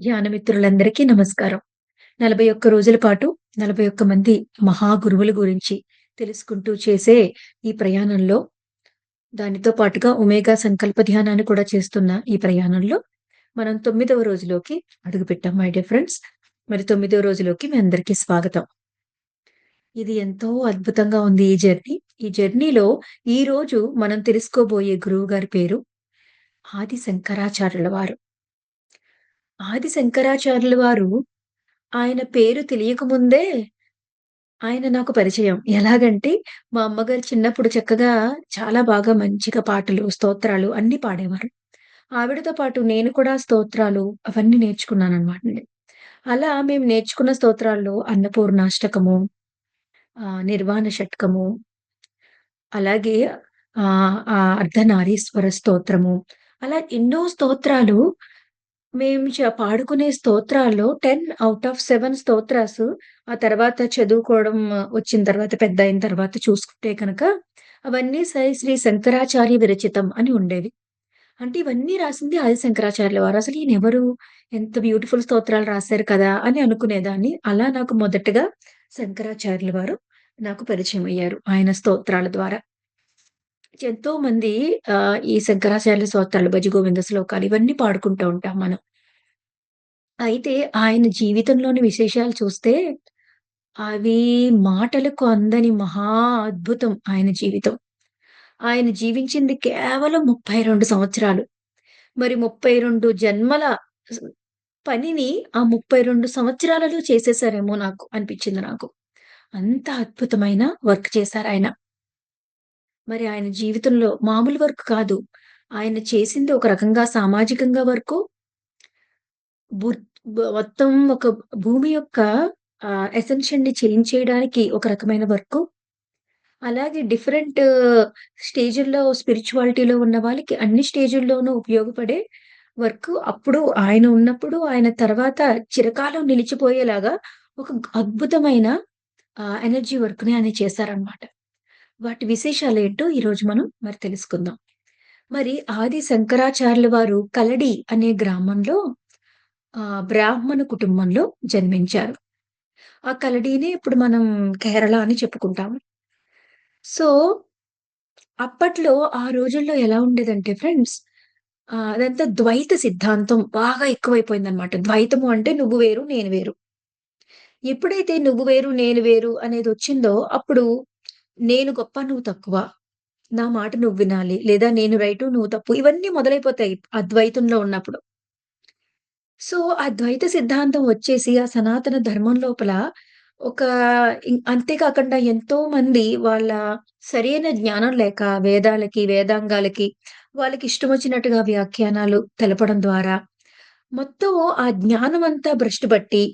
ధ్యానమిత్రులందరికీ నమస్కారం. 41 రోజుల పాటు 41 మంది మహాగురువుల గురించి తెలుసుకుంటూ చేసే ఈ ప్రయాణంలో, దానితో పాటుగా ఒమేగా సంకల్ప ధ్యానాన్ని కూడా చేస్తున్న ఈ ప్రయాణంలో, మనం 9వ రోజులోకి అడుగుపెట్టాం మై డియర్ ఫ్రెండ్స్. మరి 9వ రోజులోకి మీ అందరికీ స్వాగతం. ఇది ఎంతో అద్భుతంగా ఉంది ఈ జర్నీ. ఈ జర్నీలో ఈరోజు మనం తెలుసుకోబోయే గురువుగారి పేరు ఆది శంకరాచార్యుల వారు. ఆది శంకరాచార్యుల వారు ఆయన పేరు తెలియకముందే ఆయన నాకు పరిచయం. ఎలాగంటే, మా అమ్మగారు చిన్నప్పుడు చక్కగా చాలా బాగా మంచిగా పాటలు, స్తోత్రాలు అన్నీ పాడేవారు. ఆవిడతో పాటు నేను కూడా స్తోత్రాలు అవన్నీ నేర్చుకున్నాననమాటండి. అలా మేము నేర్చుకున్న స్తోత్రాల్లో అన్నపూర్ణాష్టకము, నిర్వాణ షట్కము, అలాగే అర్ధనారీశ్వర స్తోత్రము, అలా ఎన్నో స్తోత్రాలు మేము పాడుకునే స్తోత్రాల్లో 10 ఔట్ ఆఫ్ 7 స్తోత్రాసు ఆ తర్వాత చదువుకోవడం వచ్చిన తర్వాత పెద్దయిన తర్వాత చూసుకుంటే కనుక, అవన్నీ శ్రీ శంకరాచార్య విరచితం అని ఉండేవి. అంటే ఇవన్నీ రాసింది ఆది శంకరాచార్యుల వారు. అసలు ఈయనెవరు? ఎంత బ్యూటిఫుల్ స్తోత్రాలు రాశారు కదా! అని అనుకునేదాన్ని. అలా నాకు మొదటగా శంకరాచార్యుల వారు నాకు పరిచయమయ్యారు. ఆయన స్తోత్రాల ద్వారా. ఎంతోమంది ఈ శంకరాచార్యుల స్తోత్రాలు, భజగోవింద శ్లోకాలు ఇవన్నీ పాడుకుంటూ ఉంటాం మనం. అయితే ఆయన జీవితంలోని విశేషాలు చూస్తే, అవి మాటలకు అందని మహా అద్భుతం ఆయన జీవితం. ఆయన జీవించింది కేవలం 32 సంవత్సరాలు. మరి 32 జన్మల స్ పనిని ఆ 32 సంవత్సరాలలో చేసేసారేమో నాకు అనిపించింది నాకు. అంత అద్భుతమైన వర్క్ చేశారాయన. మరి ఆయన జీవితంలో మామూలు వర్క్ కాదు. ఆయన చేసింది ఒక రకంగా సామాజికంగా వర్కు, బుర్ మొత్తం ఒక భూమి యొక్క అసెన్షన్‌ని చేంజ్ చేయడానికి ఒక రకమైన వర్కు. అలాగే డిఫరెంట్ స్టేజుల్లో స్పిరిచువాలిటీలో ఉన్న వాళ్ళకి అన్ని స్టేజుల్లోనూ ఉపయోగపడే వర్కు. అప్పుడు ఆయన ఉన్నప్పుడు, ఆయన తర్వాత చిరకాలం నిలిచిపోయేలాగా ఒక అద్భుతమైన ఎనర్జీ వర్క్‌ని ఆయన చేశారనమాట. వాటి విశేషాలేంటో ఈరోజు మనం మరి తెలుసుకుందాం. మరి ఆది శంకరాచార్యుల వారు కలడి అనే గ్రామంలో బ్రాహ్మణ కుటుంబంలో జన్మించారు. ఆ కలడీనే ఇప్పుడు మనం కేరళ అని చెప్పుకుంటాము. సో, అప్పట్లో ఆ రోజుల్లో ఎలా ఉండేదంటే ఫ్రెండ్స్, అదంతా ద్వైత సిద్ధాంతం బాగా ఎక్కువైపోయిందనమాట. ద్వైతము అంటే నువ్వు వేరు, నేను వేరు. ఎప్పుడైతే నువ్వు వేరు, నేను వేరు అనేదొచ్చిందో అప్పుడు నేను గొప్ప, నువ్వు తక్కువ. నా మాట నువ్వు వినాలి. లేదా నేను రైటు, నువ్వు తప్పు. ఇవన్నీ మొదలైపోతాయి అద్వైతంలో ఉన్నప్పుడు. సో, ఆ ద్వైత సిద్ధాంతం వచ్చేసి ఆ సనాతన ధర్మం లోపల ఒక అంతే కాకుండా ఎంతోమంది వాళ్ళ సరైన జ్ఞానం లేక వేదాలకి, వేదాంగాలకి వాళ్ళకిష్టమొచ్చినట్టుగా వ్యాఖ్యానాలు తెలపడం ద్వారా మొత్తం ఆ జ్ఞానమంతా భ్రష్టు పట్టి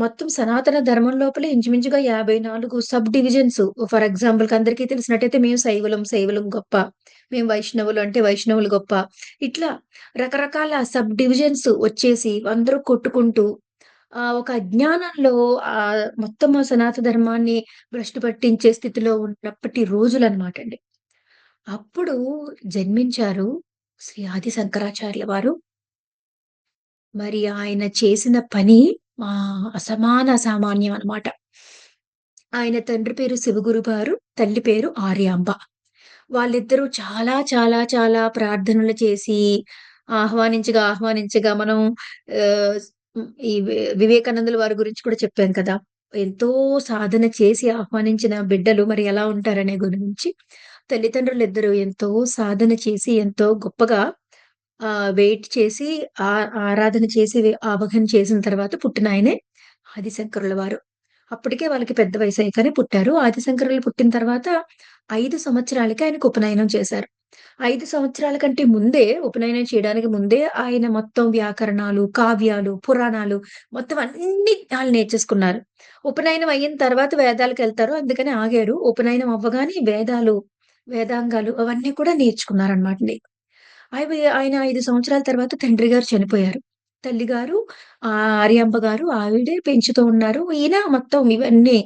మొత్తం సనాతన ధర్మం లోపలే ఇంచుమించుగా 54 సబ్ డివిజన్స్. ఫర్ ఎగ్జాంపుల్‌కి అందరికీ తెలిసినట్టయితే మేము శైవులం, శైవులం గొప్ప. మేము వైష్ణవులు అంటే వైష్ణవులు గొప్ప. ఇట్లా రకరకాల సబ్ డివిజన్స్ వచ్చేసి అందరూ కొట్టుకుంటూ ఒక అజ్ఞానంలో మొత్తం ఆ సనాతన ధర్మాన్ని భ్రష్టు పట్టించే స్థితిలో ఉన్నప్పటి రోజులనమాటండి. అప్పుడు జన్మించారు శ్రీ ఆది శంకరాచార్యుల వారు. మరి ఆయన చేసిన పని అసామాన్యం అన్నమాట. ఆయన తండ్రి పేరు శివగురు గారు, తల్లి పేరు ఆర్యాంబ. వాళ్ళిద్దరూ చాలా, చాలా, చాలా ప్రార్థనలు చేసి ఆహ్వానించగా మనం ఆహ్, ఈ వివేకానందుల వారి గురించి కూడా చెప్పాం కదా! ఎంతో సాధన చేసి ఆహ్వానించిన బిడ్డలు మరి ఎలా ఉంటారనే గురించి తల్లిదండ్రులిద్దరూ ఎంతో సాధన చేసి ఎంతో గొప్పగా వెయిట్ చేసి ఆరాధన చేసి ఆవాహన చేసిన తర్వాత పుట్టినాయనే ఆదిశంకరుల వారు. అప్పటికే వాళ్ళకి పెద్ద వయసయ్యాకనే పుట్టారు. ఆదిశంకరులు పుట్టిన తర్వాత 5 సంవత్సరాలకి ఆయనకు ఉపనయనం చేశారు. 5 సంవత్సరాల కంటే ముందే ఉపనయనం చేయడానికి ముందే ఆయన మొత్తం వ్యాకరణాలు, కావ్యాలు, పురాణాలు మొత్తం అన్నీ ఆళ్ళు నేర్చేసుకున్నారు. ఉపనయనం అయిన తర్వాత వేదాలకెళ్తారు. అందుకని ఆగారు. ఉపనయనం అవ్వగానే వేదాలు, వేదాంగాలు అవన్నీ కూడా నేర్చుకున్నారనమాటండి. ఆయన 5 సంవత్సరాల తర్వాత తండ్రి గారు చనిపోయారు. తల్లిగారు ఆర్యాంబ గారు ఆవిడే పెంచుతూ ఉన్నారు. ఈయన మొత్తం ఇవన్నీ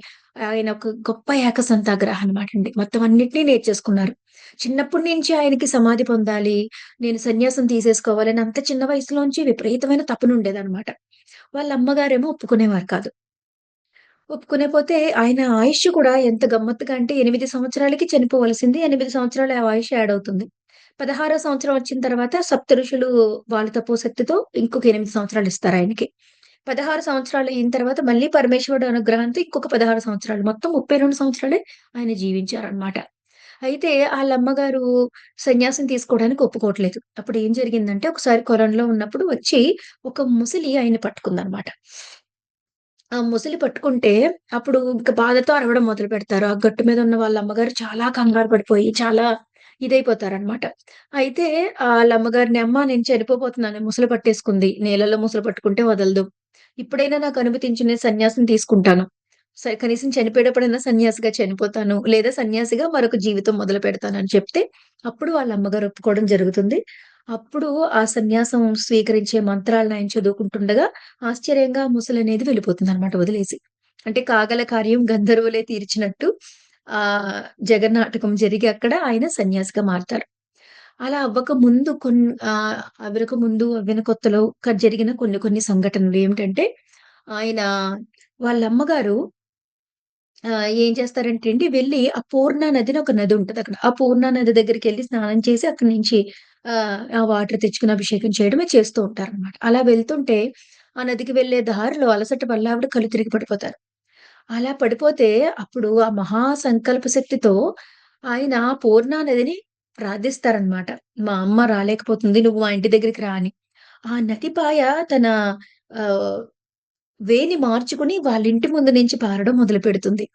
ఆయన ఒక గొప్ప ఏకసంతాగ్రహ అనమాటండి. మొత్తం అన్నిటిని నేర్చేసుకున్నారు. చిన్నప్పటి నుంచి ఆయనకి సమాధి పొందాలి, నేను సన్యాసం తీసేసుకోవాలని అంత చిన్న వయసులోంచి విపరీతమైన తపనుండేదనమాట. వాళ్ళ అమ్మగారేమో ఒప్పుకునేవారు కాదు. ఒప్పుకోకపోతే ఆయన ఆయుష్షు కూడా ఎంత గమ్మత్తుగా అంటే 8 సంవత్సరాలకి చనిపోవలసింది. 8 సంవత్సరాలు ఆ ఆయుష్ యాడ్ అవుతుంది. 16 సంవత్సరం వచ్చిన తర్వాత సప్తఋషులు వాళ్ళ తపోశక్తితో ఇంకొక 8 సంవత్సరాలు ఇస్తారాయనకి. 16 సంవత్సరాలు అయిన తర్వాత మళ్ళీ పరమేశ్వరుడు అనుగ్రహంతో ఇంకొక 16 సంవత్సరాలు. మొత్తం 32 సంవత్సరాలే ఆయన జీవించారనమాట. అయితే ఆళ్ళమ్మగారు సన్యాసం తీసుకోవడానికి ఒప్పుకోవట్లేదు. అప్పుడు ఏం జరిగిందంటే ఒకసారి కొలంలో ఉన్నప్పుడు వచ్చి ఒక ముసలి ఆయన్ని పట్టుకుందనమాట. ఆ ముసలి పట్టుకుంటే, అప్పుడు ఇంక బాధతో అరవడం మొదలుపెడతారు. ఆ గట్టు మీద ఉన్న వాళ్ళ అమ్మగారు చాలా కంగారు పడిపోయి, చాలా ఇదైపోతారనమాట. అయితే ఆళ్ళమ్మగారిని, "అమ్మ నేను చనిపోబోతున్నాను. ముసలి పట్టేసుకుంది. నీళ్ళలో ముసలి పట్టుకుంటే వదలదు. ఇప్పుడైనా నాకు అనుమతించు నేను సన్యాసం తీసుకుంటాను. కనీసం చనిపోయేటప్పుడైనా సన్యాసిగా చనిపోతాను. లేదా సన్యాసిగా మరొక జీవితం మొదలుపెడతాను" అని చెప్తే, అప్పుడు వాళ్ళ అమ్మగారు ఒప్పుకోవడం జరుగుతుంది. అప్పుడు ఆ సన్యాసం స్వీకరించే మంత్రాలను ఆయన చదువుకుంటుండగా ఆశ్చర్యంగా ఆ ముసలనేది వెళ్ళిపోతుందనమాట వదిలేసి. అంటే కాగల కార్యం గంధర్వులే తీర్చినట్టు ఆహ్, జగన్నాటకం జరిగి అక్కడ ఆయన సన్యాసిగా మారతారు. అలా అవ్వక ముందు అవ్వక ముందు అవ్విన కొత్తలో జరిగిన కొన్ని కొన్ని సంఘటనలు ఏమిటంటే, ఆయన వాళ్ళ అమ్మగారు ఏం చేస్తారంటే అండి, వెళ్లి ఆ పూర్ణ నది అని ఒక నది ఉంటదక్కడ. ఆ పూర్ణ నది దగ్గరికెళ్లి స్నానం చేసి అక్కడి నుంచి ఆ వాటర్ తెచ్చుకొని అభిషేకం చేయడమే చేస్తూ ఉంటారనమాట. అలా వెళ్తుంటే ఆ నదికి వెళ్ళే దారిలో అలసట వల్ల ఆవిడ కళ్ళు తిరిగి పడిపోతారు. అలా పడిపోతే అప్పుడు ఆ మహా సంకల్ప శక్తితో ఆయన పూర్ణా నదిని ప్రార్థిస్తారనమాట. మా అమ్మ రాలేకపోతుంది. నువ్వు మా ఇంటి దగ్గరికి రా అని. ఆ నది పాయ తన ఆహ్, వేని మార్చుకొని వాళ్ళ ఇంటి ముందు నుంచి పారడం మొదలుపెడుతుంది.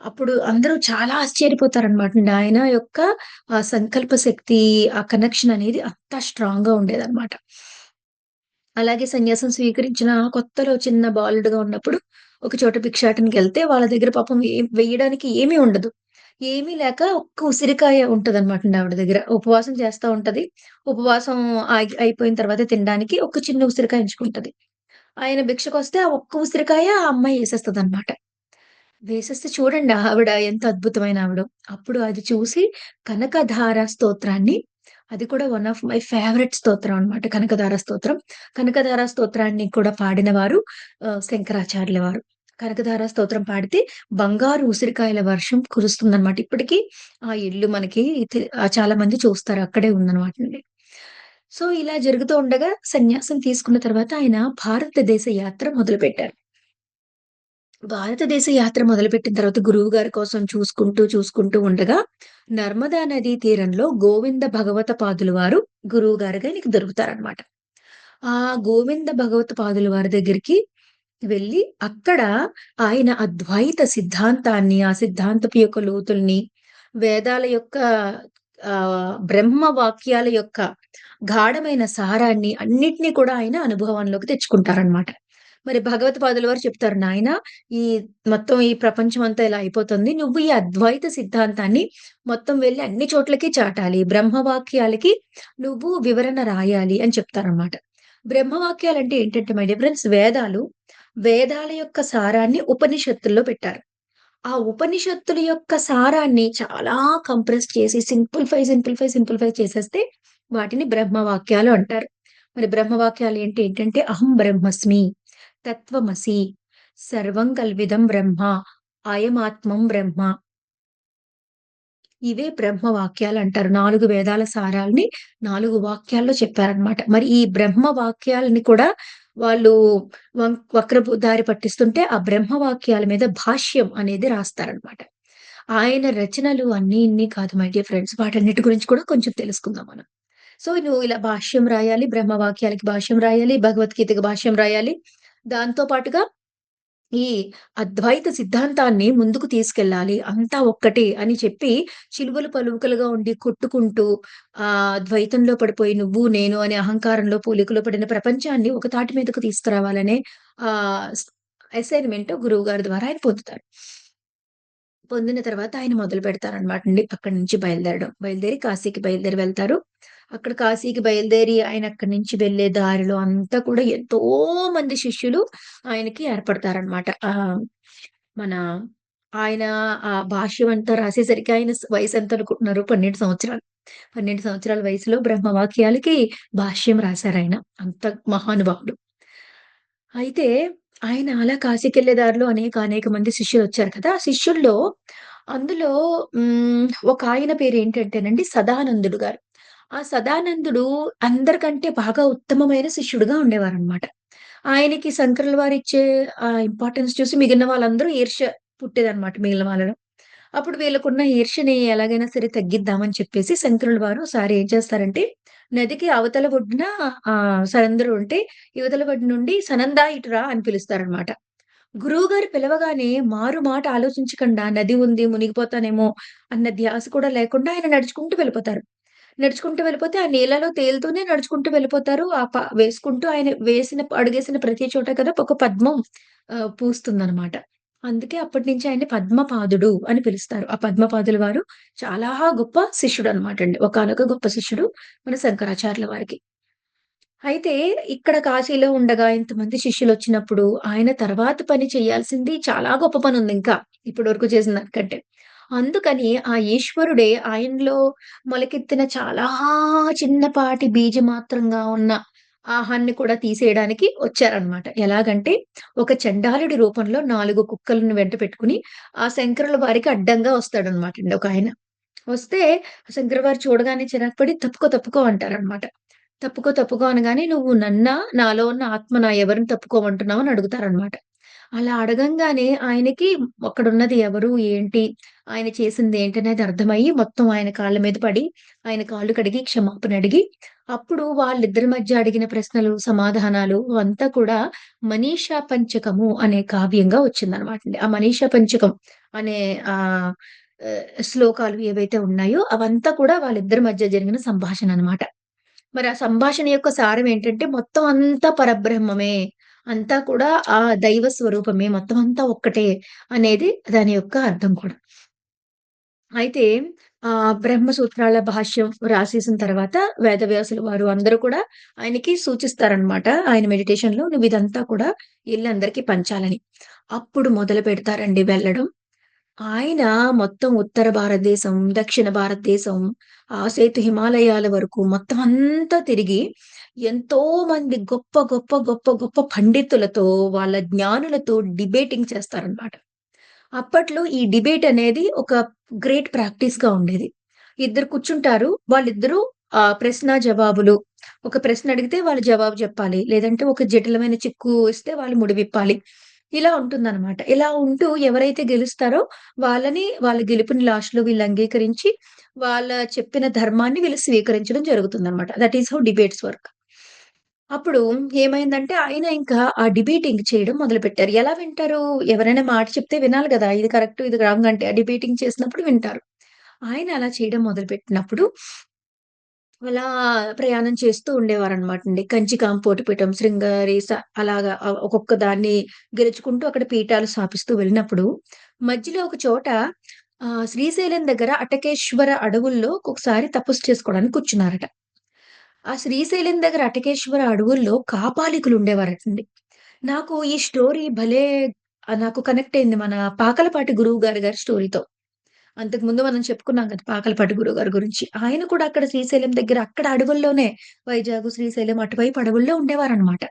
అప్పుడు అందరూ చాలా ఆశ్చర్యపోతారనమాట. ఆయన యొక్క ఆ సంకల్ప శక్తి, ఆ కనెక్షన్ అనేది అంత స్ట్రాంగ్‌గా ఉండేదనమాట. అలాగే సన్యాసం స్వీకరించిన కొత్తలో చిన్న బాలుడుగా ఉన్నప్పుడు ఒక చోట భిక్షాటనకెళ్తే వాళ్ళ దగ్గర పాపం వెయ్యడానికి ఏమీ ఉండదు. ఏమీ లేక ఒక్క ఉసిరికాయ ఉంటదనమాటండి ఆవిడ దగ్గర. ఉపవాసం చేస్తా ఉంటది. ఉపవాసం అయిపోయిన తర్వాత తినడానికి ఒక చిన్న ఉసిరికాయ ఎంచుకుంటది. ఆయన భిక్షకొస్తే ఆ ఒక్క ఉసిరికాయ ఆ అమ్మాయి ఏసేస్తదనమాట. వేసేస్తే చూడండి ఆవిడ ఎంత అద్భుతమైన ఆవిడో. అప్పుడు అది చూసి కనకధార స్తోత్రాన్ని అది కూడా వన్ ఆఫ్ మై ఫేవరెట్ స్తోత్రం అన్నమాట. కనకధార స్తోత్రం. కనకధార స్తోత్రాన్ని కూడా పాడినవారు శంకరాచార్యుల వారు. కనకధార స్తోత్రం పాడితే బంగారు ఉసిరికాయల వర్షం కురుస్తుందన్నమాట. ఇప్పటికి ఆ ఇల్లు మనకి చాలా మంది చూస్తారు. అక్కడే ఉందన్నమాటండి. సో, ఇలా జరుగుతూ ఉండగా సన్యాసం తీసుకున్న తర్వాత ఆయన భారతదేశ యాత్ర మొదలుపెట్టారు. భారతదేశ యాత్ర మొదలుపెట్టిన తర్వాత గురువుగారి కోసం చూసుకుంటూ ఉండగా, నర్మదా నదీ తీరంలో గోవింద భగవత పాదుల వారు గురువుగారుగా ఆయనకి దొరుకుతారనమాట. ఆ గోవింద భగవత పాదుల వారి దగ్గరికి వెళ్ళి, అక్కడ ఆయన అద్వైత సిద్ధాంతాన్ని, ఆ సిద్ధాంతపు యొక్క లోతుల్ని, వేదాల యొక్క బ్రహ్మ వాక్యాల యొక్క గాఢమైన సారాన్ని అన్నిటిని కూడా ఆయన అనుభవంలోకి తెచ్చుకుంటారనమాట. మరి భగవత్పాదుల వారు చెప్తారు, "నాయనా ఈ మొత్తం ఈ ప్రపంచం అంతా ఇలా అయిపోతుంది. నువ్వు ఈ అద్వైత సిద్ధాంతాన్ని మొత్తం వెళ్లి అన్ని చోట్లకి చాటాలి. బ్రహ్మవాక్యాలకి నువ్వు వివరణ రాయాలి" అని చెప్తారనమాట. బ్రహ్మవాక్యాలంటే ఏంటంటే మై డియర్ ఫ్రెండ్స్ వేదాలు. వేదాల యొక్క సారాన్ని ఉపనిషత్తుల్లో పెట్టారు. ఆ ఉపనిషత్తుల యొక్క సారాన్ని చాలా కంప్రెస్ చేసి సింప్లిఫై చేసేస్తే వాటిని బ్రహ్మవాక్యాలు అంటారు. మరి బ్రహ్మవాక్యాలు ఏంటంటే అహం బ్రహ్మస్మి, తత్వమసి, సర్వం కల్విదం బ్రహ్మ, అయమాత్మం బ్రహ్మ. ఇవే బ్రహ్మ వాక్యాలంటారు. 4 వేదాల సారాల్ని 4 వాక్యాల్లో చెప్పారనమాట. మరి ఈ బ్రహ్మ వాక్యాలని కూడా వాళ్ళు వక్రపు దారి పట్టిస్తుంటే, ఆ బ్రహ్మ వాక్యాల మీద భాష్యం అనేది రాస్తారనమాట. ఆయన రచనలు అన్నీ ఇన్ని కాదు మై డియర్ ఫ్రెండ్స్. వాటన్నిటి గురించి కూడా కొంచెం తెలుసుకుందాం మనం. సో, నువ్వు ఇలా భాష్యం రాయాలి, బ్రహ్మ వాక్యాలకి భాష్యం రాయాలి, భగవద్గీతకి భాష్యం రాయాలి. దాంతో పాటుగా ఈ అద్వైత సిద్ధాంతాన్ని ముందుకు తీసుకెళ్ళాలి. అంతా ఒక్కటే అని చెప్పి చిలువలు పలుకులుగా ఉండి కొట్టుకుంటూ ద్వైతంలో పడిపోయి నువ్వు, నేను అనే అహంకారంలో పోలికలో పడిన ప్రపంచాన్ని ఒక తాటి మీదకు తీసుకురావాలనే ఆహ్, స్ అసైన్‌మెంట్ గురువుగారి ద్వారా ఆయన పొందుతారు. పొందిన తర్వాత ఆయన మొదలు పెడతారనమాటండి. అక్కడి నుంచి బయలుదేరడం. బయలుదేరి కాశీకి బయలుదేరి వెళ్తారు. అక్కడ కాశీకి బయలుదేరి ఆయన అక్కడి నుంచి వెళ్ళే దారిలో అంతా కూడా ఎంతో మంది శిష్యులు ఆయనకి ఏర్పడతారనమాట. మన ఆయన ఆ భాష్యం అంతా రాసేసరికి ఆయన వయసెంతనుకుంటున్నారు? 12 సంవత్సరాలు. 12 సంవత్సరాల వయసులో బ్రహ్మవాక్యాలకి భాష్యం రాసారాయన. అంత మహానుభావుడు. అయితే ఆయన అలా కాశీకెళ్ళే దారిలో అనేక మంది శిష్యులొచ్చారు కదా! ఆ శిష్యుల్లో అందులో ఒకాయన పేరేంటంటేనండి సదానందుడు గారు. ఆ సదానందుడు అందరికంటే బాగా ఉత్తమమైన శిష్యుడుగా ఉండేవారనమాట. ఆయనకి శంకరుల వారిచ్చే ఇంపార్టెన్స్ చూసి మిగిలిన వాళ్ళందరూ ఈర్ష్య పుట్టేదనమాట మిగిలిన వాళ్ళలో. అప్పుడు వీళ్ళకున్న ఈర్ష్యని ఎలాగైనా సరే తగ్గిద్దామని చెప్పేసి శంకరుల వారు ఓసారి ఏం చేస్తారంటే, నదికి అవతల ఒడ్డున సరంధ్రుడు ఉంటే, ఇవతల ఒడ్డు నుండి "సనందా ఇటు రా" అని పిలుస్తారనమాట. గురువుగారు పిలవగానే మారు మాట ఆలోచించకుండా నది ఉంది, మునిగిపోతానేమో అన్న ధ్యాస కూడా లేకుండా ఆయన నడుచుకుంటూ వెళ్ళిపోతారు. నడుచుకుంటూ వెళ్ళిపోతే ఆ నీళ్ళలో తేలుతూనే నడుచుకుంటూ వెళ్ళిపోతారు. వేసుకుంటూ ఆయన అడుగేసిన ప్రతి చోట కదా ఒక పద్మం పూస్తుందనమాట. అందుకే అప్పటినుంచి ఆయన్ని పద్మపాదుడు అని పిలుస్తారు. ఆ పద్మపాదుల వారు చాలా గొప్ప శిష్యుడనమాటండి. ఒకానొక గొప్ప శిష్యుడు మన శంకరాచార్యుల వారికి. అయితే ఇక్కడ కాశీలో ఉండగా ఇంతమంది శిష్యులొచ్చినప్పుడు, ఆయన తర్వాత పని చేయాల్సింది చాలా గొప్ప పనుందింకా. ఇప్పటి వరకు చేసిన దానికంటే. అందుకని ఆ ఈశ్వరుడే ఆయనలో మొలకెత్తిన చాలా చిన్నపాటి బీజమాత్రంగా ఉన్న ఆహాన్ని కూడా తీసేయడానికి వచ్చారనమాట. ఎలాగంటే, ఒక చండాలుడి రూపంలో 4 కుక్కలను వెంట పెట్టుకొని, ఆ శంకరుల వారికి అడ్డంగా వస్తాడనమాటండి ఒకాయన. వస్తే శంకర వారు చూడగానే చిరాకు పడి "తప్పుకో, తప్పుకో" అంటారనమాట. "తప్పుకో, తప్పుకో" అనగానే "నువ్వు నన్నా? నాలో ఉన్న ఆత్మనా? ఎవరిని తప్పుకోమంటున్నావు?" అని అడుగుతారనమాట. అలా అడగంగానే ఆయనకి అక్కడున్నది ఎవరు? ఏంటి? ఆయన చేసిందేంటనేది అర్థమయ్యి మొత్తం ఆయన కాళ్ళ మీద పడి, ఆయన కాళ్ళు కడిగి క్షమాపణ అడిగి, అప్పుడు వాళ్ళిద్దరి మధ్య అడిగిన ప్రశ్నలు, సమాధానాలు అంతా కూడా 'మనీషా పంచకము' అనే కావ్యంగా వచ్చిందనమాటండి. ఆ 'మనీషా పంచకం' అనే ఆహ్, శ్లోకాలు ఏవైతే ఉన్నాయో అవంతా కూడా వాళ్ళిద్దరి మధ్య జరిగిన సంభాషణ అనమాట. మరి ఆ సంభాషణ యొక్క సారం ఏంటంటే మొత్తం అంతా పరబ్రహ్మమే. అంతా కూడా ఆ దైవ స్వరూపమే. మొత్తం అంతా ఒక్కటే అనేది దాని యొక్క అర్థం కూడా. అయితే బ్రహ్మసూత్రాల భాష్యం రాసేసిన తర్వాత వేదవ్యాసుల వారు అందరూ కూడా ఆయనకి సూచిస్తారనమాట. ఆయన మెడిటేషన్‌లో నువ్విదంతా కూడా ఎళ్లి అందరికి పంచాలని. అప్పుడు మొదలు పెడతారండి వెళ్ళడం. ఆయన మొత్తం ఉత్తర భారతదేశం, దక్షిణ భారతదేశం, సేతు హిమాలయాల వరకు మొత్తం అంతా తిరిగి ఎంతో మంది గొప్ప పండితులతో, వాళ్ళ జ్ఞానులతో డిబేటింగ్ చేస్తారనమాట. అప్పట్లో ఈ డిబేట్ అనేది ఒక గ్రేట్ ప్రాక్టీస్‌గా ఉండేది. ఇద్దరు కూర్చుంటారు. వాళ్ళిద్దరూ ప్రశ్న, జవాబులు. ఒక ప్రశ్న అడిగితే వాళ్ళు జవాబు చెప్పాలి. లేదంటే ఒక జటిలమైన చిక్కు ఇస్తే వాళ్ళు ముడివిప్పాలి. ఇలా ఉంటుందనమాట. ఇలా ఉంటూ ఎవరైతే గెలుస్తారో వాళ్ళ గెలుపుని లాస్ట్‌లో వీళ్ళు అంగీకరించి, వాళ్ళ చెప్పిన ధర్మాన్ని వీళ్ళు స్వీకరించడం జరుగుతుందనమాట. That is how debates work. అప్పుడు ఏమైందంటే ఆయన ఇంకా ఆ డిబేటింగ్ చేయడం మొదలుపెట్టారు. ఎలా వింటారు? ఎవరైనా మాట చెప్తే వినాలి గదా! ఇది కరెక్ట్, ఇది రాంగ్ అంటే ఆ డిబేటింగ్ చేసినప్పుడు వింటారు. ఆయన అలా చేయడం మొదలుపెట్టినప్పుడు అలా ప్రయాణం చేస్తూ ఉండేవారనమాటండి. కంచికాంపోటి పీఠం, శృంగేరి అలాగా ఒక్కొక్క దాన్ని గెలుచుకుంటూ అక్కడ పీఠాలు స్థాపిస్తూ వెళ్ళినప్పుడు, మధ్యలో ఒక చోట శ్రీశైలం దగ్గర అటకేశ్వర అడవుల్లో ఒక్కొక్కసారి తపస్సు చేసుకోవడానికి కూర్చున్నారట. ఆ శ్రీశైలం దగ్గర అటకేశ్వర అడవుల్లో కాపాలికులుండేవారటండి. నాకు ఈ స్టోరీ భలే నాకు కనెక్ట్ అయింది మన పాకలపాటి గురువు గారి స్టోరీతో. అంతకుముందు మనం చెప్పుకున్నాం కదా! పాకలపాటి గురువుగారి గురించి. ఆయన కూడా అక్కడ శ్రీశైలం దగ్గర అక్కడ అడవుల్లోనే వైజాగు, శ్రీశైలం అటువైపు అడవుల్లో ఉండేవారనమాట.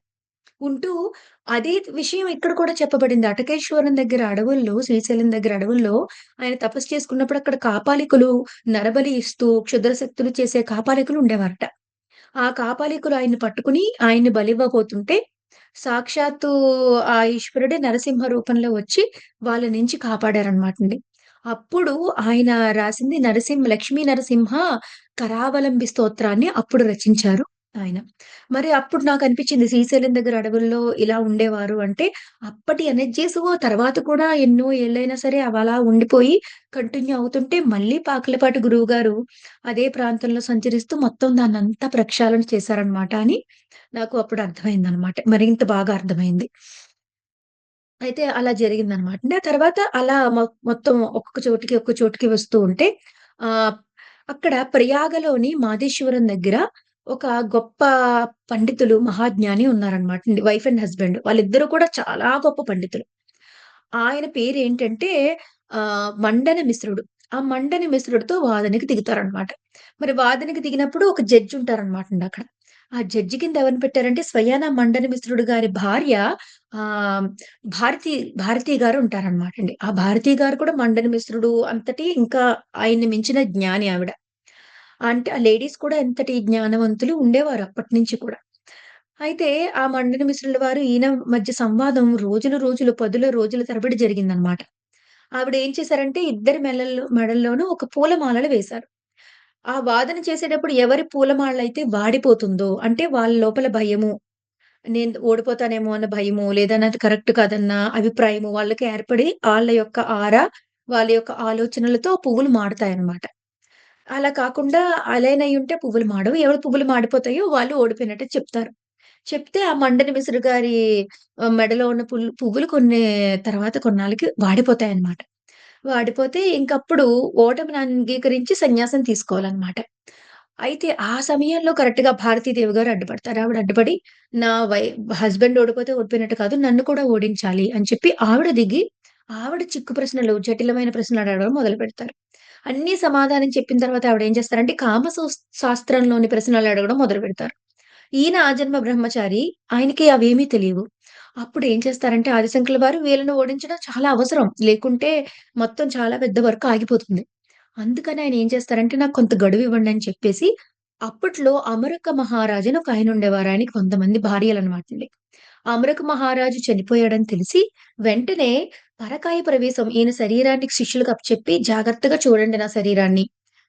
ఉంటూ అదే విషయం ఇక్కడ కూడా చెప్పబడింది. అటకేశ్వరం దగ్గర అడవుల్లో, శ్రీశైలం దగ్గర అడవుల్లో ఆయన తపస్సు చేసుకున్నప్పుడు అక్కడ కాపాలికులు నరబలి ఇస్తూ క్షుద్ర శక్తులు చేసే కాపాలికులు ఉండేవారట. ఆ కాపాలికులు ఆయన్ని పట్టుకొని ఆయన్ని బలివ్వబోతుంటే, సాక్షాత్తు ఆ ఈశ్వరుడే నరసింహ రూపంలో వచ్చి వాళ్ళ నుంచి కాపాడారనమాటండి. అప్పుడు ఆయన రాసింది లక్ష్మీ నరసింహ కరావలంబి స్తోత్రాన్ని అప్పుడు రచించారు ఆయన. మరి అప్పుడు నాకనిపించింది శ్రీశైలం దగ్గర అడవుల్లో ఇలా ఉండేవారు అంటే, అప్పటి ఎనర్జీసు తర్వాత కూడా ఎన్నో ఏళ్లైనా సరే అవలా ఉండిపోయి కంటిన్యూ అవుతుంటే, మళ్ళీ పాకలపాటి గురువుగారు అదే ప్రాంతంలో సంచరిస్తూ మొత్తం దాన్నంతా ప్రక్షాళన చేశారనమాట అని నాకు అప్పుడు అర్థమైందనమాట. మరింత బాగా అర్థమైంది. అయితే అలా జరిగిందనమాట. ఆ తర్వాత అలా మొత్తం ఒక్క చోటికి వస్తూ ఉంటే ఆహ్, అక్కడ ప్రయాగలోని మాదేశ్వరం దగ్గర ఒక గొప్ప పండితులు, మహాజ్ఞాని ఉన్నారనమాట. Wife and husband. వాళ్ళిద్దరూ కూడా చాలా గొప్ప పండితులు. ఆయన పేరేంటంటే మండన మిశ్రుడు. ఆ మండన మిశ్రుడితో వాదనకి దిగుతారనమాట. మరి వాదనకి దిగినప్పుడు ఒక జడ్జ్ ఉంటారనమాటండి అక్కడ. ఆ జడ్జి కింద ఎవరిని పెట్టారంటే స్వయాన మండన మిశ్రుడు గారి భార్య ఆహ్, భారతి భారతి గారు ఉంటారనమాటండి. ఆ భారతి గారు కూడా మండన మిశ్రుడు అంతటి ఇంకా ఆయన్ని మించిన జ్ఞాని ఆవిడ. అంటే ఆ లేడీస్ కూడా ఎంతటి జ్ఞానవంతులు ఉండేవారు అప్పటినుంచి కూడా. అయితే ఆ మండన మిశ్రుల వారు ఈయన మధ్య సంవాదం రోజులు, పదుల రోజుల తరబడి జరిగిందనమాట. ఆవిడ ఏం చేశారంటే ఇద్దరి మెడల్లోనూ ఒక పూలమాలలు వేశారు. ఆ వాదన చేసేటప్పుడు ఎవరి పూలమాలైతే వాడిపోతుందో అంటే వాళ్ళ లోపల భయము, నేను ఓడిపోతానేమో అన్న భయము, లేదా నాది కరెక్ట్ కాదన్న అభిప్రాయము వాళ్ళకి ఏర్పడి ఆళ్ళ యొక్క వాళ్ళ యొక్క ఆలోచనలతో పువ్వులు మాడతాయన్నమాట. అలా కాకుండా అలైన్ అయ్యుంటే పువ్వులు మాడవు. ఎవరి పువ్వులు మాడిపోతాయో వాళ్ళు ఓడిపోయినట్టు చెప్తారు. చెప్తే ఆ మండన విసురు గారి మెడలో ఉన్న పువ్వులు తర్వాత కొన్నాళ్ళకి వాడిపోతాయన్నమాట. వాడిపోతే ఇంకప్పుడు ఓటమిని అంగీకరించి సన్యాసం తీసుకోవాలన్నమాట. అయితే ఆ సమయంలో కరెక్ట్‌గా భారతీదేవి గారు అడ్డుపడతారు. ఆవిడ అడ్డుపడి నా హస్బెండ్ ఓడిపోతే ఓడిపోయినట్టు కాదు. నన్ను కూడా ఓడించాలి అని చెప్పి ఆవిడ దిగి, ఆవిడ చిక్కు ప్రశ్నలు, జటిలమైన ప్రశ్నలు అడగడం మొదలుపెడతారు. అన్నీ సమాధానం చెప్పిన తర్వాత ఆవిడ ఏం చేస్తారంటే శాస్త్రంలోని ప్రశ్నలు అడగడం మొదలుపెడతారు. ఈయన ఆజన్మ బ్రహ్మచారి. ఆయనకి అవేమీ తెలీవు. అప్పుడు ఏం చేస్తారంటే ఆదిశంకర్ల వారు వీళ్ళని ఓడించడం చాలా అవసరం. లేకుంటే మొత్తం చాలా పెద్ద వర్క్ ఆగిపోతుంది. అందుకని ఆయన ఏం చేస్తారంటే నాకు కొంత గడువివ్వండి అని చెప్పేసి, అప్పట్లో అమరక మహారాజు అని ఒకాయన ఉండేవారు. ఆయనకి 100 మంది భార్యలనమాటండి. అమరక మహారాజు చనిపోయాడని తెలిసి వెంటనే పరకాయ ప్రవేశం ఈయన శరీరానికి శిష్యులకు అప్పచెప్పి జాగ్రత్తగా చూడండి నా శరీరాన్ని.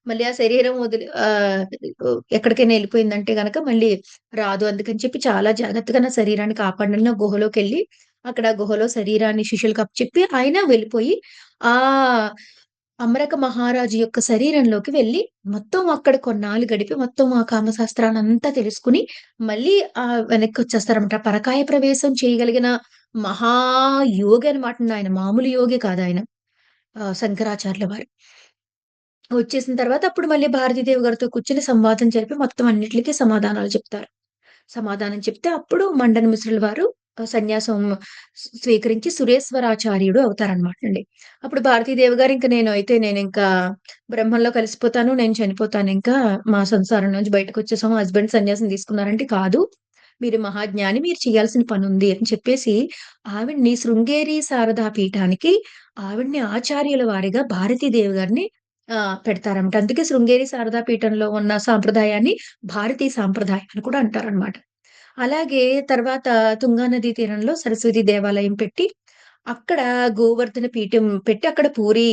మళ్ళీ ఆ శరీరం ఎక్కడికైనా ఎళ్ళిపోయిందంటే గనక మళ్ళీ రాదు. అందుకని చెప్పి చాలా జాగ్రత్తగా నా శరీరాన్ని కాపాడండి. నా గుహలోకెళ్ళి అక్కడ గుహలో శరీరాన్ని శిష్యులకు అప్పచెప్పి ఆయన వెళ్ళిపోయి ఆహ్, అమరక మహారాజు యొక్క శరీరంలోకి వెళ్లి మొత్తం అక్కడ కొన్నాళ్ళు గడిపి మొత్తం ఆ కామశాస్త్రాన్నంతా తెలుసుకొని మళ్ళీ వెనక్కొచ్చేస్తారన్నమాట. పరకాయ ప్రవేశం చేయగలిగిన మహా యోగి అనమాటండి ఆయన. మామూలు యోగి కాదాయన. శంకరాచార్యుల వారు. వచ్చేసిన తర్వాత అప్పుడు మళ్ళీ భారతీదేవి గారితో కూర్చొని సంవాదం జరిపి మొత్తం అన్నిట్లికి సమాధానాలు చెప్తారు. సమాధానం చెప్తే అప్పుడు మండన మిశ్రుల వారు సన్యాసం స్వీకరించి సురేశ్వరాచార్యుడు అవుతారనమాటండి. అప్పుడు భారతీదేవి గారు ఇంక నేనింకా బ్రహ్మంలో కలిసిపోతాను. నేను చనిపోతానింకా. మా సంసారం నుంచి బయటకొచ్చేసాము. హస్బెండ్ సన్యాసం తీసుకున్నారంటే, కాదు. మీరు మహాజ్ఞాని. మీరు చేయాల్సిన పనుంది అని చెప్పేసి ఆవిడని శృంగేరి శారదా పీఠానికి ఆవిడని ఆచార్యుల వారిగా భారతీదేవి గారిని పెడతారన్నమాట. అందుకే శృంగేరి శారదా పీఠంలో ఉన్న సాంప్రదాయాన్ని భారతీ సాంప్రదాయం అని కూడా అంటారనమాట. అలాగే తర్వాత తుంగా నదీ తీరంలో సరస్వతి దేవాలయం పెట్టి, అక్కడ గోవర్ధన పీఠం పెట్టి అక్కడ పూరి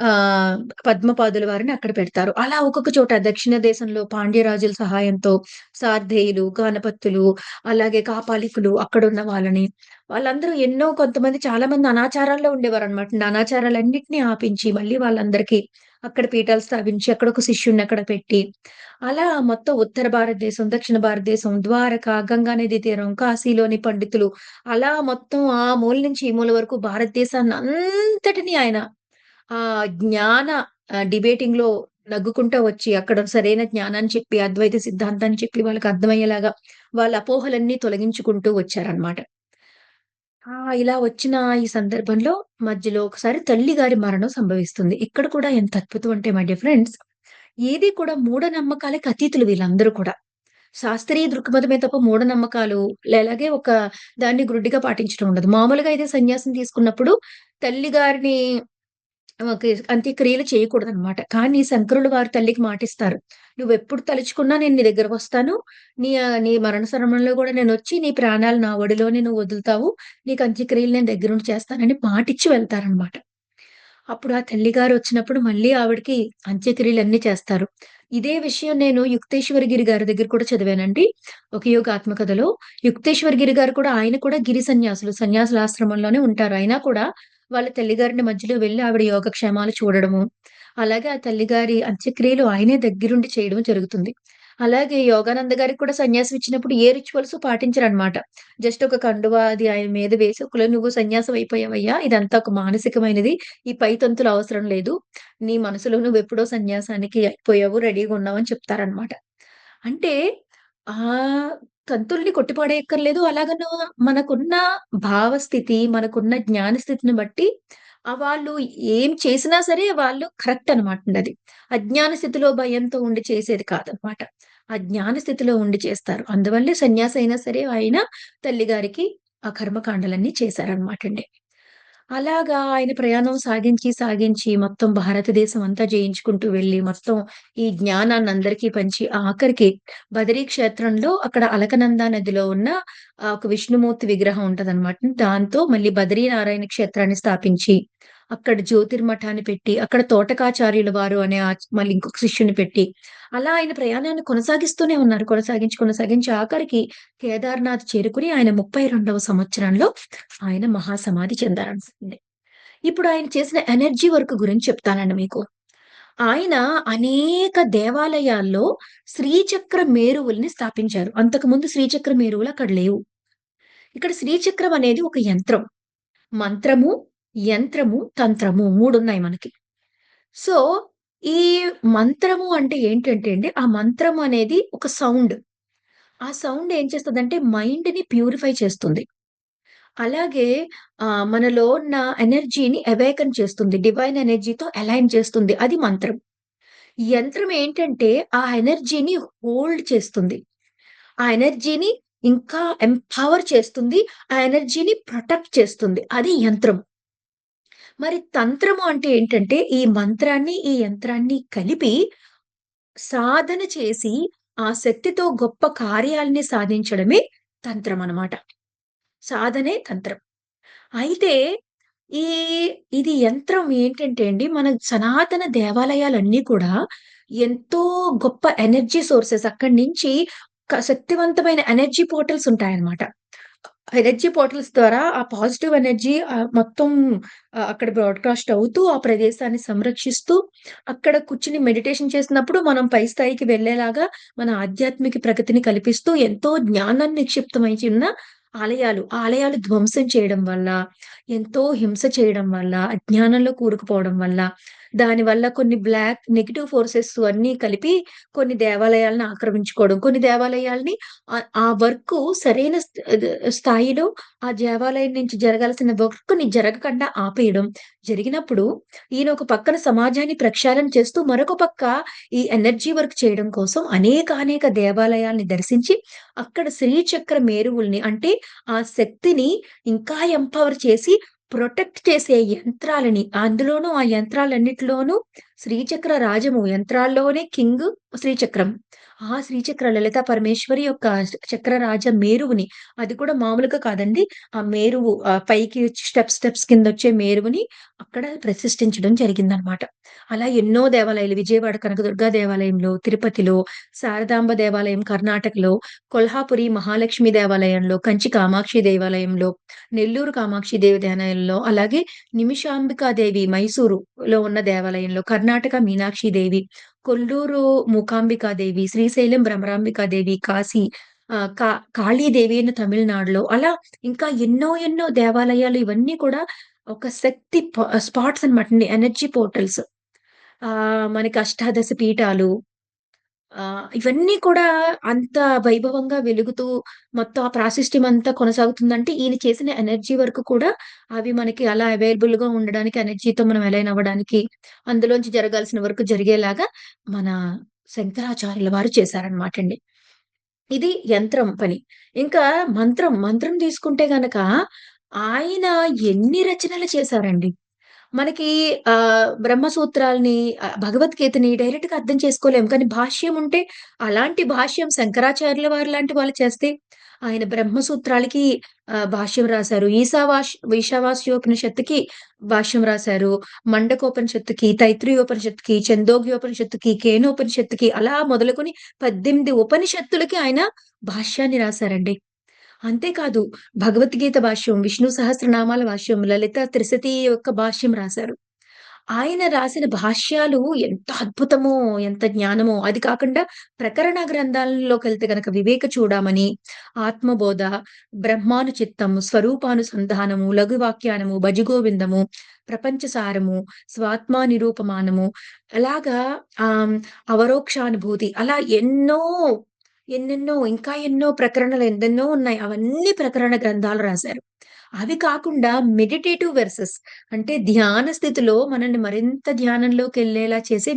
ఆహ్, పద్మపాదుల వారిని అక్కడ పెడతారు. అలా ఒక్కొక్క చోట దక్షిణ దేశంలో పాండ్యరాజుల సహాయంతో సార్ధేయులు, గానపత్తులు, అలాగే కాపాలికులు అక్కడున్న వాళ్ళందరూ కొంతమంది చాలా మంది అనాచారాల్లో ఉండేవారనమాట. అనాచారాలన్నిటిని ఆపించి మళ్ళీ వాళ్ళందరికీ అక్కడ పీఠాలు స్థాపించి అక్కడొక శిష్యుడిని అక్కడ పెట్టి అలా మొత్తం ఉత్తర భారతదేశం, దక్షిణ భారతదేశం, ద్వారక, గంగా నదీ తీరం, కాశీలోని పండితులు అలా మొత్తం ఆ మూల నుంచి ఈ మూల వరకు భారతదేశాన్ని అంతటిని ఆయన జ్ఞాన డిబేటింగ్‌లో నగ్గుకుంటా వచ్చి అక్కడ సరైన జ్ఞానాన్ని చెప్పి, అద్వైత సిద్ధాంతాన్ని చెప్పి వాళ్ళకి అర్థమయ్యేలాగా వాళ్ళ అపోహలన్నీ తొలగించుకుంటూ వచ్చారనమాట. ఇలా వచ్చిన ఈ సందర్భంలో మధ్యలో ఒకసారి తల్లిగారి మరణం సంభవిస్తుంది. ఇక్కడ కూడా ఎంత అద్భుతం అంటే మై డియర్ ఫ్రెండ్స్, ఏది కూడా మూఢనమ్మకాలకి అతీతులు వీళ్ళందరూ కూడా. శాస్త్రీయ దృక్పథమే తప్ప మూఢనమ్మకాలు అలాగే దాన్ని గ్రుడ్డిగా పాటించడం ఉండదు. మామూలుగా అయితే సన్యాసం తీసుకున్నప్పుడు తల్లిగారిని ఓకే. అంత్యక్రియలు చేయకూడదనమాట. కానీ శంకరులు వారు తల్లికి మాటిస్తారు. "నువ్వెప్పుడు తలుచుకున్నా నేను నీ దగ్గరకొస్తాను. నీ మరణ సమయంలో గూడా నేనొచ్చి నీ ప్రాణాలు నా ఒడిలోనే నువ్వు వదులుతావు. నీకు అంత్యక్రియలు నేను దగ్గరుండి చేస్తానని" మాటిచ్చి వెళ్తారనమాట. అప్పుడు ఆ తల్లిగారొచ్చినప్పుడు మళ్ళీ ఆవిడకి అంత్యక్రియలన్నీ చేస్తారు. ఇదే విషయం నేను యుక్తేశ్వర గిరి గారి దగ్గర కూడా చదివానండి. ఒక యోగాత్మ కథలో. యుక్తేశ్వర గిరి గారు కూడా ఆయన కూడా గిరి సన్యాసులు. సన్యాసుల ఆశ్రమంలోనే ఉంటారు. అయినా కూడా వాళ్ళ తల్లిగారిని మధ్యలో వెళ్లి ఆవిడ యోగక్షేమాలు చూడడము. అలాగే ఆ తల్లిగారి అంత్యక్రియలు ఆయనే దగ్గరుండి చేయడం జరుగుతుంది. అలాగే యోగానంద గారికి కూడా సన్యాసం ఇచ్చినప్పుడు ఏ రిచువల్స్ పాటించరనమాట. జస్ట్ ఒక కండువా అది ఆయన మీద వేసి "నువ్వు సన్యాసం అయిపోయావయ్యా! ఇదంతా ఒక మానసికమైనది. ఈ పై తంతులు అవసరం లేదు. నీ మనసులో నువ్వెప్పుడో సన్యాసానికి అయిపోయావు. రెడీగా ఉన్నావని" చెప్తారనమాట. అంటే తంతుల్ని కొట్టిపడేయక్కర్లేదు. అలాగను మనకున్న భావస్థితి, మనకున్న జ్ఞాన స్థితిని బట్టి వాళ్ళు ఏం చేసినా సరే వాళ్ళు కరెక్ట్ అనమాటండి అది. అజ్ఞాన స్థితిలో భయంతో ఉండి చేసేది కాదనమాట. ఆ జ్ఞాన స్థితిలో ఉండి చేస్తారు. అందువల్లే సన్యాసి అయినా సరే ఆయన తల్లిగారికి ఆ కర్మకాండలన్నీ చేశారనమాటండి. అలాగా ఆయన ప్రయాణం సాగించి, సాగించి మొత్తం భారతదేశం అంతా జయించుకుంటూ వెళ్లి, మొత్తం ఈ జ్ఞానాన్ని అందరికీ పంచి, ఆఖరికి బదరీ క్షేత్రంలో అక్కడ అలకనంద నదిలో ఉన్న ఒక విష్ణుమూర్తి విగ్రహం ఉంటదనమాట. దాంతో మళ్ళీ బదరీనారాయణ క్షేత్రాన్ని స్థాపించి, అక్కడ జ్యోతిర్మఠాన్ని పెట్టి, అక్కడ తోటకాచార్యుల వారు అనే మళ్ళీ ఇంకొక శిష్యుని పెట్టి, అలా ఆయన ప్రయాణాన్ని కొనసాగిస్తూనే ఉన్నారు. కొనసాగించి, కొనసాగించి ఆఖరికి కేదార్‌నాథ్ చేరుకుని ఆయన 32వ సంవత్సరంలో ఆయన మహాసమాధి చెందారనుకోండి. ఇప్పుడు ఆయన చేసిన ఎనర్జీ వర్క్ గురించి చెప్తానండి మీకు. ఆయన అనేక దేవాలయాల్లో శ్రీచక్ర మేరువుల్ని స్థాపించారు. అంతకుముందు శ్రీచక్ర మేరువులు అక్కడ లేవు. ఇక్కడ శ్రీచక్రం అనేది ఒక యంత్రం. మంత్రము, యంత్రము, తంత్రము 3 ఉన్నాయి మనకి. సో, ఈ మంత్రము అంటే ఏంటంటే అండి, ఆ మంత్రం అనేది ఒక సౌండ్. ఆ సౌండ్ ఏం చేస్తదంటే మైండ్‌ని ప్యూరిఫై చేస్తుంది. అలాగే మనలో ఉన్న ఎనర్జీని అవేకెన్ చేస్తుంది. డివైన్ ఎనర్జీతో అలైన్ చేస్తుంది. అది మంత్రం. యంత్రం ఏంటంటే ఆ ఎనర్జీని హోల్డ్ చేస్తుంది. ఆ ఎనర్జీని ఇంకా ఎంపవర్ చేస్తుంది. ఆ ఎనర్జీని ప్రొటెక్ట్ చేస్తుంది. అది యంత్రం. మరి తంత్రము అంటే ఏంటంటే ఈ మంత్రాన్ని, ఈ యంత్రాన్ని కలిపి సాధన చేసి ఆ శక్తితో గొప్ప కార్యాల్ని సాధించడమే తంత్రమనమాట. సాధనే తంత్రం. అయితే ఈ ఇది యంత్రం ఏంటంటే అండి, మన సనాతన దేవాలయాలన్నీ కూడా ఎంతో గొప్ప ఎనర్జీ సోర్సెస్ అక్కడి నుంచి శక్తివంతమైన ఎనర్జీ పోర్టల్స్ ఉంటాయన్నమాట. ఎనర్జీ పోర్టల్స్ ద్వారా ఆ పాజిటివ్ ఎనర్జీ మొత్తం అక్కడ బ్రాడ్‌కాస్ట్ అవుతూ, ఆ ప్రదేశాన్ని సంరక్షిస్తూ, అక్కడ కూర్చొని మెడిటేషన్ చేసినప్పుడు మనం పై స్థాయికి వెళ్ళేలాగా మన ఆధ్యాత్మిక ప్రగతిని కల్పిస్తూ, ఎంతో జ్ఞానాన్ని నిక్షిప్తమై ఉన్న ఆలయాలు. ఆ ఆలయాలు ధ్వంసం చేయడం వల్ల, ఎంతో హింస చేయడం వల్ల, అజ్ఞానంలో కూరుకుపోవడం వల్ల, దానివల్ల కొన్ని బ్లాక్ నెగెటివ్ ఫోర్సెస్ అన్నీ కలిపి కొన్ని దేవాలయాలను ఆక్రమించుకోవడం. కొన్ని దేవాలయాల్ని ఆ వర్కు సరైన స్థాయిలో ఆ దేవాలయం నుంచి జరగాల్సిన వర్క్‌ని జరగకుండా ఆపేయడం జరిగినప్పుడు, ఈయన ఒక పక్కన సమాజాన్ని ప్రక్షాళన చేస్తూ, మరొక పక్క ఈ ఎనర్జీ వర్క్ చేయడం కోసం అనేకానేక దేవాలయాల్ని దర్శించి, అక్కడ శ్రీచక్ర మేరువుల్ని అంటే ఆ శక్తిని ఇంకా ఎంపవర్ చేసి ప్రొటెక్ట్ చేసే యంత్రాలని అందులోనూ ఆ యంత్రాలన్నిటిలోనూ శ్రీచక్ర రాజము యంత్రాల్లోనే కింగ్ శ్రీచక్రం. ఆ శ్రీచక్ర లలితా పరమేశ్వరి యొక్క చక్రరాజ మేరువుని అది కూడా మామూలుగా కాదండి. ఆ మేరువు పైకి స్టెప్స్ కిందొచ్చే మేరువుని అక్కడ ప్రతిష్ఠించడం జరిగిందనమాట. అలా ఎన్నో దేవాలయాలు విజయవాడ కనకదుర్గ దేవాలయంలో, తిరుపతిలో, శారదాంబ దేవాలయం కర్ణాటకలో, కొల్హాపురి మహాలక్ష్మి దేవాలయంలో, కంచి కామాక్షి దేవాలయంలో, నెల్లూరు కామాక్షి దేవి దేవాలయంలో, అలాగే నిమిషాంబికాదేవి మైసూరులో ఉన్న దేవాలయంలో, కర్ణాటక మీనాక్షి దేవి, కొల్లూరు మూకాంబికాదేవి, శ్రీశైలం భ్రమరాంబికాదేవి, కాశీ కాళీదేవి అని తమిళనాడులో అలా ఇంకా ఎన్నో ఎన్నో దేవాలయాలు ఇవన్నీ కూడా ఒక శక్తి స్పాట్స్ అన్నమాటండి. Energy portals. మనకి అష్టాదశ పీఠాలు ఇవన్నీ కూడా అంత వైభవంగా వెలుగుతూ మొత్తం ఆ ప్రాశస్త్యం అంతా కొనసాగుతుందంటే ఈయన చేసిన ఎనర్జీ వర్క్ కూడా అవి మనకి అలా అవైలబుల్‌గా ఉండడానికి ఎనర్జీతో మనం అలైన్ అవ్వడానికి అందులోంచి జరగాల్సిన వర్క్ జరిగేలాగా మన శంకరాచార్యుల వారు చేశారనమాటండి. ఇది యంత్రం పని. ఇంకా మంత్రం తీసుకుంటే గనక ఆయన ఎన్ని రచనలు చేశారండి. మనకి బ్రహ్మసూత్రాల్ని భగవద్గీతని డైరెక్ట్‌గా అర్థం చేసుకోలేం. కానీ భాష్యం ఉంటే అలాంటి భాష్యం శంకరాచార్యుల వారు లాంటి వాళ్ళు చేస్తే ఆయన బ్రహ్మసూత్రాలకి భాష్యం రాశారు. ఈశావాస్యోపనిషత్తుకి భాష్యం రాశారు. మండకోపనిషత్తుకి, తైత్రీయోపనిషత్తుకి, ఛందోగ్యోపనిషత్తుకి, కేనోపనిషత్తుకి అలా మొదలుకొని 18 ఉపనిషత్తులకి ఆయన భాష్యాన్ని రాశారండి. అంతేకాదు భగవద్గీత భాష్యం, విష్ణు సహస్రనామాల భాష్యం, లలిత త్రిశతి యొక్క భాష్యం రాశారు. ఆయన రాసిన భాష్యాలు ఎంత అద్భుతమో, ఎంత జ్ఞానమో! అది కాకుండా ప్రకరణ గ్రంథాలలోకెళ్తే గనక వివేక చూడామణి, ఆత్మబోధ, బ్రహ్మానుచిత్తం, స్వరూపానుసంధానము, లఘువాఖ్యానము, భజగోవిందము, ప్రపంచసారము, స్వాత్మ నిరూపమానము అలాగా అవరోక్షానుభూతి అలా ఎన్నో ఎన్నెన్నో ఇంకా ఎన్నో ప్రకరణలు ఎన్నెన్నో ఉన్నాయి. అవన్నీ ప్రకరణ గ్రంథాలు రాశారు. అవి కాకుండా మెడిటేటివ్ వెర్సెస్ అంటే ధ్యాన స్థితిలో మనల్ని మరింత ధ్యానంలోకెళ్ళేలా చేసే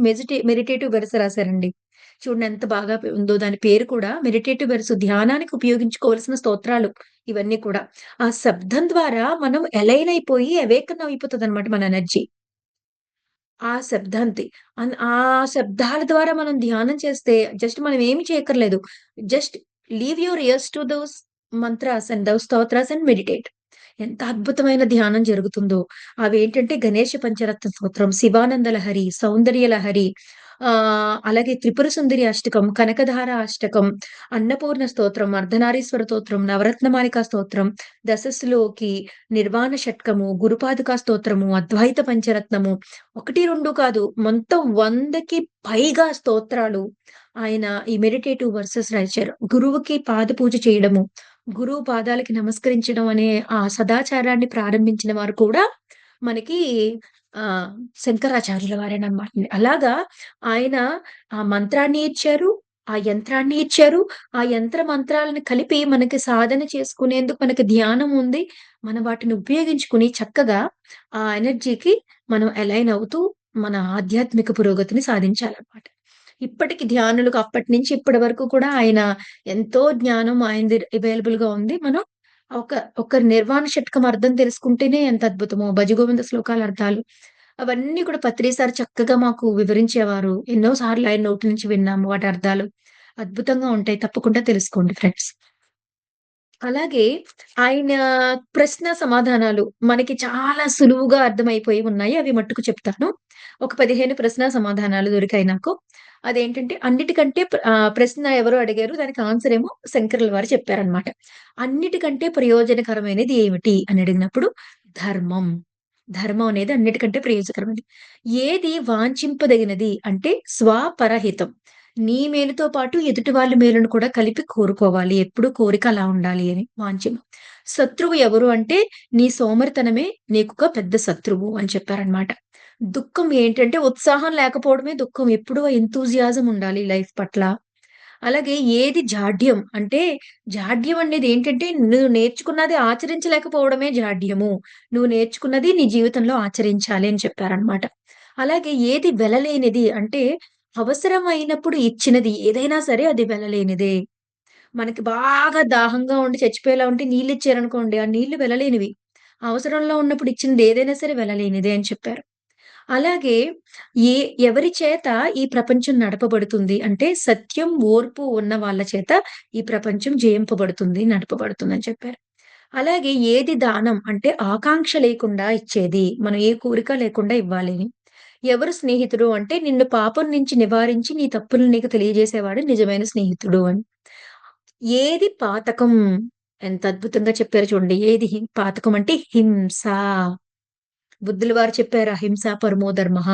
మెడిటేటివ్ వెర్స్ రాశారండి. చూడండి ఎంత బాగా ఉందో దాని పేరు కూడా మెడిటేటివ్ వెర్స్ ధ్యానానికి ఉపయోగించుకోవాల్సిన స్తోత్రాలు ఇవన్నీ కూడా. ఆ శబ్దం ద్వారా మనం ఎలైన్ అయిపోయి అవేకన్ అయిపోతదనమాట మన ఎనర్జీ. ఆ శబ్దాంతి. ఆ శబ్దాల ద్వారా మనం ధ్యానం చేస్తే జస్ట్ మనం ఏమి చేయక్కర్లేదు. Just leave your ears to those mantras and those stotras and meditate. ఎంత అద్భుతమైన ధ్యానం జరుగుతుందో. అవేంటంటే గణేష పంచరత్న స్తోత్రం, శివానంద లహరి, సౌందర్య లహరి, అలాగే త్రిపుర సుందరి అష్టకం, కనకధార అష్టకం, అన్నపూర్ణ స్తోత్రం, అర్ధనారీశ్వర స్తోత్రం, నవరత్నమాలిక స్తోత్రం, దశశ్లోకి, నిర్వాణ షట్కము, గురుపాదుకా స్తోత్రము, అద్వైత పంచరత్నము 1, 2 కాదు. మొత్తం 100కి పైగా స్తోత్రాలు ఆయన ఈ మెడిటేటివ్ వర్సెస్ రాశారు. గురువుకి పాద పూజ చేయడము, గురువు పాదాలకి నమస్కరించడం అనే ఆ సదాచారాన్ని ప్రారంభించిన వారు కూడా మనకి శంకరాచార్యుల వారేననమాట. అలాగా ఆయన ఆ మంత్రాన్ని ఇచ్చారు. ఆ యంత్రాన్ని ఇచ్చారు. ఆ యంత్ర మంత్రాలను కలిపి మనకి సాధన చేసుకునేందుకు మనకి ధ్యానం ఉంది. మనం వాటిని ఉపయోగించుకొని చక్కగా ఆ ఎనర్జీకి మనం అలైన్ అవుతూ మన ఆధ్యాత్మిక పురోగతిని సాధించాలన్నమాట. ఇప్పటికి ధ్యానులకు అప్పటినుంచి ఇప్పటి వరకు కూడా ఆయన ఎంతో జ్ఞానం ఆయనది అవైలబుల్‌గా ఉంది. మనం ఒక ఒక నిర్వాణ షట్కం అర్థం తెలుసుకుంటేనే ఎంత అద్భుతమో! భజగోవింద శ్లోకాల అర్థాలు అవన్నీ కూడా పత్రి సార్ చక్కగా మాకు వివరించేవారు. ఎన్నో సార్లు ఆయన నోటి నుంచి విన్నాము వాటి అర్థాలు. అద్భుతంగా ఉంటాయి. తప్పకుండా తెలుసుకోండి ఫ్రెండ్స్. అలాగే ఆయన ప్రశ్న సమాధానాలు మనకి చాలా సులువుగా అర్థమైపోయి ఉన్నాయి. అవి మట్టుకు చెప్తాను. ఒక 15 ప్రశ్న సమాధానాలు దొరికాయి నాకు. అదేంటంటే అన్నిటికంటే ప్రశ్న ఎవరో అడిగారు. దానికి ఆన్సర్ ఏమో శంకరుల వారు చెప్పారనమాట. అన్నిటికంటే ప్రయోజనకరమైనది ఏమిటి అని అడిగినప్పుడు ధర్మం. ధర్మం అనేది అన్నిటికంటే ప్రయోజనకరమైనది. ఏది వాంఛింపదగినది అంటే స్వపరహితం. నీ మేలుతో పాటు ఎదుటి వాళ్ళ మేలును కూడా కలిపి కోరుకోవాలి. ఎప్పుడు కోరిక అలా ఉండాలి అని వాంఛితం. శత్రువు ఎవరు అంటే నీ సోమరితనమే నీకొక పెద్ద శత్రువు అని చెప్పారనమాట. దుఃఖం ఏంటంటే ఉత్సాహం లేకపోవడమే దుఃఖం. ఎప్పుడూ ఎంతూజియాజం ఉండాలి లైఫ్ పట్ల. అలాగే ఏది జాడ్యం అంటే జాడ్యం అనేది ఏంటంటే నువ్వు నేర్చుకున్నది ఆచరించలేకపోవడమే జాడ్యము. నువ్వు నేర్చుకున్నది నీ జీవితంలో ఆచరించాలి అని చెప్పారనమాట. అలాగే ఏది వెలలేనిది అంటే అవసరమైనప్పుడు ఇచ్చినది ఏదైనా సరే అది వెలలేనిదే. మనకి బాగా దాహంగా ఉండి చచ్చిపోయేలా ఉంటే నీళ్ళిచ్చారనుకోండి, ఆ నీళ్లు వెలలేనివి. అవసరంలో ఉన్నప్పుడు ఇచ్చినది ఏదైనా సరే వెలలేనిదే అని చెప్పారు. అలాగే ఏ ఎవరి చేత ఈ ప్రపంచం నడపబడుతుంది అంటే సత్యం, ఓర్పు ఉన్న వాళ్ళ చేత ఈ ప్రపంచం జయింపబడుతుంది, నడపబడుతుందని చెప్పారు. అలాగే ఏది దానం అంటే ఆకాంక్ష లేకుండా ఇచ్చేది. మనం ఏ కోరిక లేకుండా ఇవ్వాలి అని. ఎవరు స్నేహితుడు అంటే నిన్ను పాపం నుంచి నివారించి నీ తప్పులు నీకు తెలియజేసేవాడు నిజమైన స్నేహితుడు అని. ఏది పాతకం ఎంత అద్భుతంగా చెప్పారో చూడండి. ఏది పాతకం అంటే హింస. బుద్ధుల వారు చెప్పారు అహింస పరమో ధర్మః.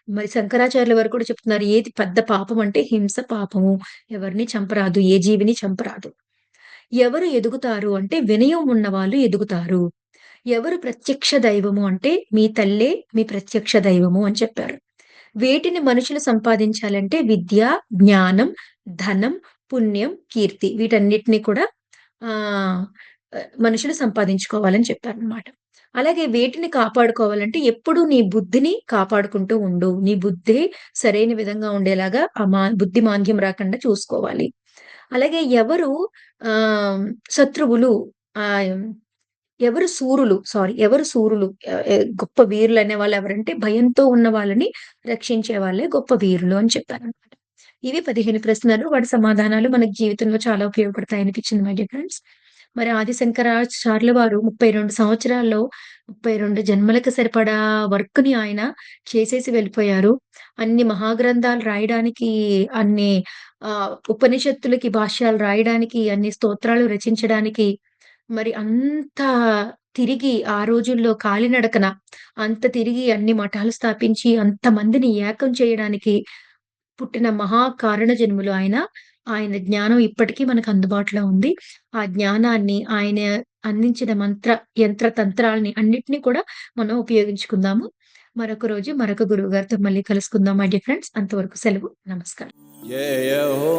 మరి శంకరాచార్యుల వారు కూడా చెప్తున్నారు. ఏది పెద్ద పాపం అంటే హింస పాపము. ఎవరిని చంపరాదు. ఏ జీవిని చంపరాదు. ఎవరు ఎదుగుతారు అంటే వినయం ఉన్నవాళ్ళు ఎదుగుతారు. ఎవరు ప్రత్యక్ష దైవము అంటే మీ తల్లే మీ ప్రత్యక్ష దైవము అని చెప్పారు. వేటిని మనుషులు సంపాదించాలంటే విద్య, జ్ఞానం, ధనం, పుణ్యం, కీర్తి వీటన్నిటిని కూడా ఆహ్, మనుషులు సంపాదించుకోవాలని చెప్పారనమాట. అలాగే వేటిని కాపాడుకోవాలంటే ఎప్పుడూ నీ బుద్ధిని కాపాడుకుంటూ ఉండు. నీ బుద్ధే సరైన విధంగా ఉండేలాగా ఆ బుద్ధి మాంద్యం రాకుండా చూసుకోవాలి. అలాగే ఎవరు ఆహ్, శత్రువులు ఆహ్, ఎవరు శూరులు గొప్ప వీరులనే వాళ్ళెవరంటే భయంతో ఉన్న వాళ్ళని రక్షించే వాళ్ళే గొప్ప వీరులు అని చెప్పారనమాట. ఇవి 15 ప్రశ్నలు. వాటి సమాధానాలు మనకి జీవితంలో చాలా ఉపయోగపడతాయనిపించింది మై డియర్ ఫ్రెండ్స్. మరి ఆది శంకరాచార్యుల వారు 32 సంవత్సరాల్లో 32 జన్మలకు సరిపడా వర్క్‌ని ఆయన చేసేసి వెళ్ళిపోయారు. అన్ని మహాగ్రంథాలు రాయడానికి, అన్ని ఉపనిషత్తులకి భాష్యాలు రాయడానికి, అన్ని స్తోత్రాలు రచించడానికి, మరి అంత తిరిగి ఆ రోజుల్లో కాలినడకన అంత తిరిగి అన్ని మఠాలు స్థాపించి అంతమందిని ఏకం చేయడానికి పుట్టిన మహా కారణ జన్ములు ఆయన. ఆయన జ్ఞానం ఇప్పటికీ మనకు అందుబాటులో ఉంది. ఆ జ్ఞానాన్ని ఆయన అందించిన యంత్ర తంత్రాల్ని అన్నిటిని కూడా మనం ఉపయోగించుకుందాము. మరొక రోజు మరొక గురువుగారితో మళ్ళీ కలుసుకుందాం మై డియర్ ఫ్రెండ్స్. అంతవరకు సెలవు. నమస్కారం. जय हो